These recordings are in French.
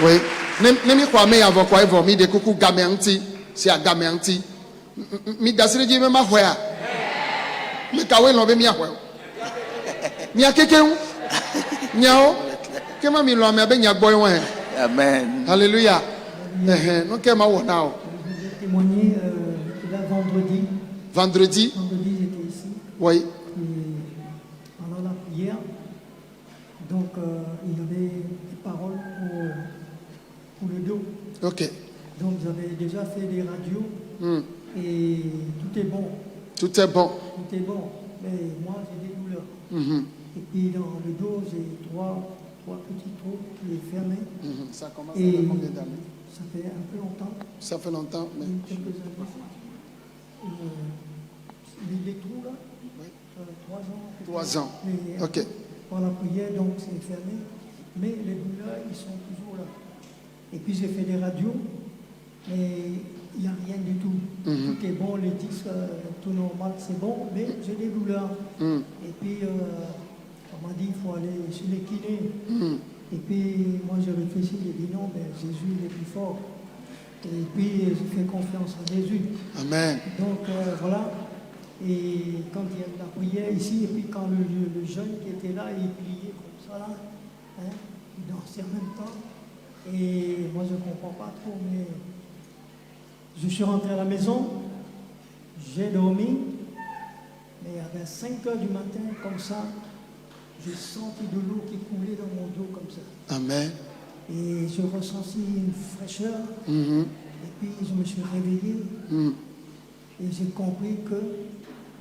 Oui. Nemi kwa me yavo kwa evo mi de kuku gameanti si a gameanti. Mi dasire ji me ma hwea. Mi kawe no be mi ahwe. Mi akeke hu. Nyao. Kema mi lo ame be nya boy won. Amen. Alléluia. Non kema wo now. J'ai témoigné là vendredi. Vendredi. Vendredi, j'étais ici. Oui. Et pendant la prière, donc il y avait des paroles pour le dos. OK. Donc j'avais déjà fait des radios et tout est bon. Tout est bon. Tout est bon. Mais moi, j'ai des douleurs. Mm-hmm. Et puis dans le dos, j'ai trois petits trous qui est fermé. Mm-hmm. Ça commence à Et faire combien d'années? ça fait un peu longtemps. Ça fait longtemps, mais Quelques années. Les trous là, oui. 3 ans. 3 ans. Et OK. pour la prière, donc c'est fermé. Mais les douleurs, ils sont toujours là. Et puis j'ai fait des radios, mais il n'y a rien du tout. Mm-hmm. Tout est bon, les disques, tout normal, c'est bon, mais j'ai des douleurs. Et puis, on m'a dit qu'il faut aller chez les kinés. Et puis, moi j'ai réfléchi, j'ai dit non, mais Jésus il est plus fort. Et puis, j'ai fait confiance à Jésus. Amen. Donc, voilà. Et quand il y a de la prière ici, et puis quand le jeune qui était là, il pliait comme ça, là, hein, il dansait en même temps. Et moi, je ne comprends pas trop, mais je suis rentré à la maison, j'ai dormi, mais à 5 h du matin, comme ça, j'ai senti de l'eau qui coulait dans mon dos comme ça. Amen. Et je ressentis une fraîcheur. Mm-hmm. Et puis je me suis réveillé. Et j'ai compris que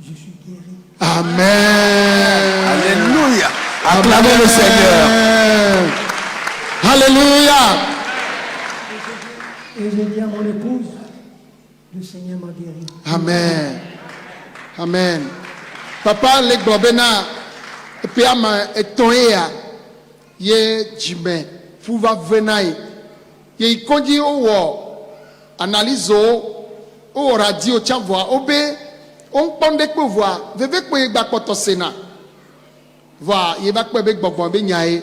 je suis guéri. Amen. Alléluia. Acclamez le Seigneur. Alléluia. Et j'ai dit à mon épouse, le Seigneur m'a guéri. Amen. Amen. Papa le globena et puis ama etoya ye jime fuva venai ye ikoji owo analyse o radio tchavwa obe on ponde pe voix veve pe gba poto sena va ye ba pe be gbogbo be nyae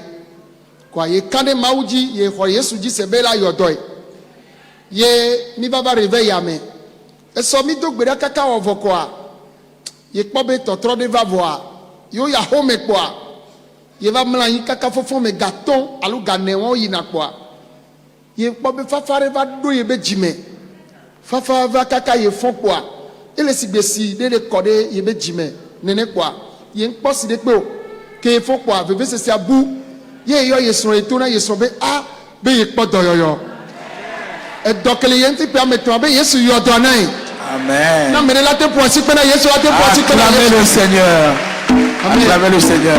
kwa ye kane mauji ye ho Yesu ji sebela yodoi ye mi baba réveil ame eso mi do gbera kaka ovo kwa ye kpobe totro de va voir yo ya home kwa ye va mlanyi kaka fofo me gaton alu gane won yi na kwa ye kpobe fafare va do ye be jime fafa va kaka ye fon kwa ele sigbesi de kode ye be jime nene kwa ye npo si de pe o ke fon kwa veve sesi abu ye yo ye so eto na ye so be a be ye kpodo yoyo e dokele ye nti pe ameto be Yesu yo do nan. Amen. Non, mais là, tu pour si peine Yesu, tu pour si peine Acclamez le Seigneur. Acclamez le Seigneur.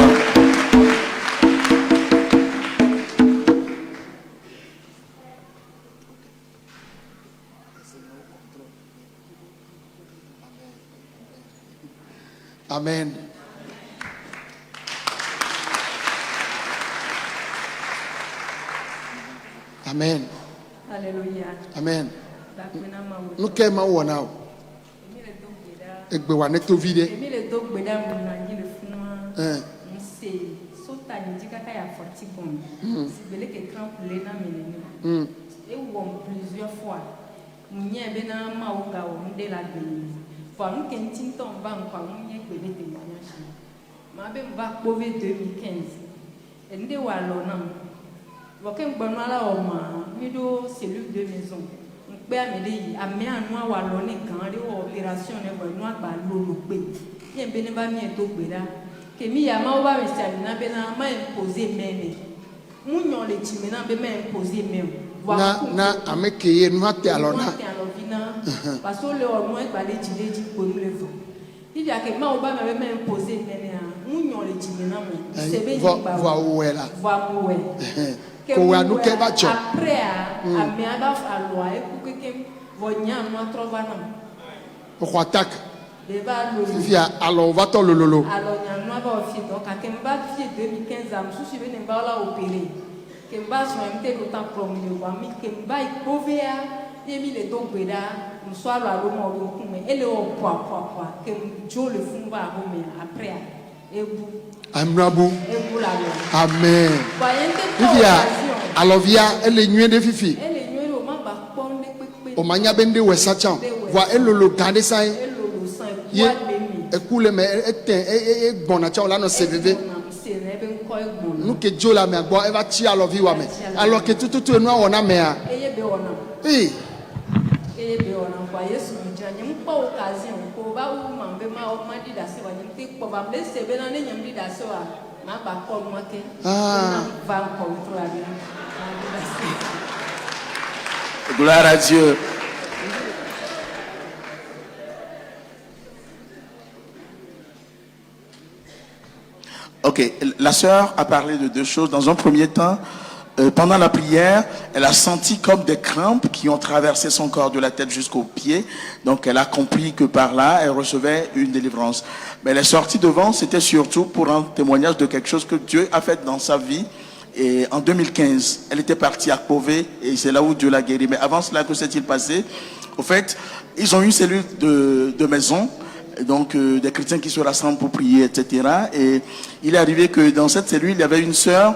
Amen. Amen. Alléluia. Amen. Nous qu'est-ce que nous avons? Egbe wa neto vide. Emi le do gbeda mo na nyi le funua. Nse sota ni dikaka ya 40 bon. Si bele ke crampe le na menene. E wo plusieurs fois. Munye be na ma o ga o nde la gbe. Fo an ken tin ton ba nkwa munye gbe le témoignage. Ma be mba pove 2015. Ende wa lo na. Wo ken gbonu ala o ma mi do cellule de maison. Pe amele ame anu awalo ni kan ri opération ne bo nu agba lolo pe ye be ne ba mi to gbera ke mi ya ma o ba mi se na be na ma imposer meme munyo le ti me na be ma imposer meme na amekeye nu ate alona parce que le o mo egba le ti po nu le fo ti ya ke ma o ba me ma imposer meme a munyo le ti me na mo se be ni ba va wela va mo we ko wa nu ke ba cho après a me aba alo e ku ke vonya no trova na o ko attaque deba lo via alors va to lololo alors nya no aba o fi to ka ke mba fi 2015 am su be ne ba la opérer ke mba so mte ko ta promo wa mi ke mba ikovea ye mi le to gbeda mo so alo mo bi ku me ele o po ke jo le fun ba ho me après ebu amrabu ebu la lo amen voyez Lydia alovia ele nyue de fifi Elle est nulle au mamba pom de pépé. o manya bende wesa chan voa elolo gande sai Elle le sang ye quoi béni. ekule me eten e gbona cha la no seveve C'est ne ben quoi bon. nu ke jola me agbo e va chi alovi wa me alors que tututu enu awona me a Eye be ona. eh Eye be ona kwa Yesu mjani mpa occasion ko ba u mambe ma o ma di da se wa ni ti ko ba me se be na ne nyam di da se wa ma ba ko mo ke. Ah. Va ko to la bi. Gloire à Dieu. Ok, la sœur a parlé de deux choses. Dans un premier temps, pendant la prière, elle a senti comme des crampes qui ont traversé son corps de la tête jusqu'aux pieds. Donc elle a compris que par là, elle recevait une délivrance. Mais elle est sortie devant, c'était surtout pour un témoignage de quelque chose que Dieu a fait dans sa vie. Et en 2015, elle était partie à Pové et c'est là où Dieu l'a guérie. Mais avant cela, que s'est-il passé? Au fait, ils ont une cellule de maison. Donc des chrétiens qui se rassemblent pour prier, etc. Et il est arrivé que dans cette cellule, il y avait une sœur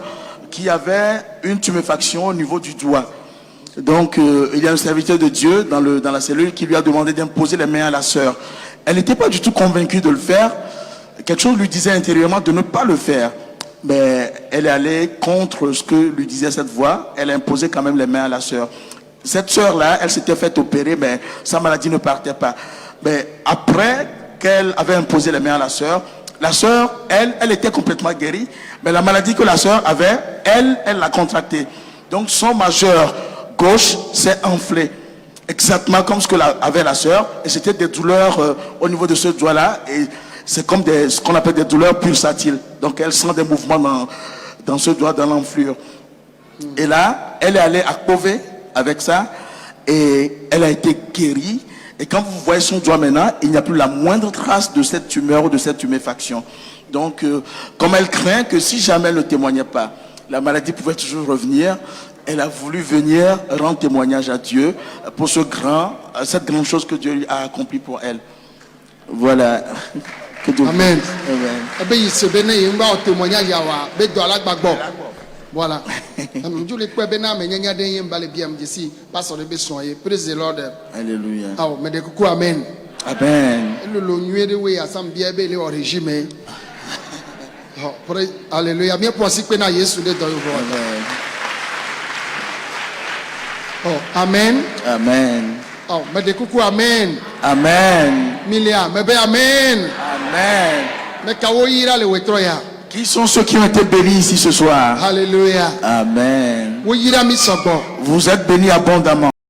qui avait une tuméfaction au niveau du doigt. Donc il y a un serviteur de Dieu dans la cellule qui lui a demandé d'imposer les mains à la sœur. Elle n'était pas du tout convaincue de le faire. Quelque chose lui disait intérieurement de ne pas le faire. Mais elle est allée contre ce que lui disait cette voix. Elle a imposé quand même les mains à la sœur. Cette sœur-là, elle s'était fait opérer, mais sa maladie ne partait pas. Mais après qu'elle avait imposé les mains à la sœur, elle était complètement guérie, mais la maladie que la sœur avait, elle l'a contractée. Donc son majeur gauche s'est enflé, exactement comme ce que avait la sœur, et c'était des douleurs au niveau de ce doigt-là, et c'est comme ce qu'on appelle des douleurs pulsatiles. Donc elle sent des mouvements dans ce doigt, dans l'enflure. Et là, elle est allée à Pové avec ça, et elle a été guérie. Et quand vous voyez son doigt maintenant, il n'y a plus la moindre trace de cette tumeur ou de cette tuméfaction. Donc, comme elle craint que si jamais elle ne témoignait pas, la maladie pouvait toujours revenir, elle a voulu venir rendre témoignage à Dieu pour cette grande chose que Dieu lui a accomplie pour elle. Voilà. Que Dieu Amen. Amen. Ebe yi se bene yi ngba o témoignage ya wa be do alagbagbo. Voilà. Je les peux bien mais n'y a rien balé bien d'ici pas sur les besoins. Praise the Lord. Alléluia. Ah mais de coucou amen. Amen. Le nué de oui à sam bien belé au régime. Oh praise alléluia. Bien pour si que na Yesu de do yo. Oh amen. Amen. Oh mais de coucou amen. Amen. Milia mais ben amen. Amen. Mais kawo ira le wetroya. Qui sont ceux qui ont été bénis ici ce soir? Alléluia. Amen. Wo ira mi sobo. Vous êtes bénis abondamment.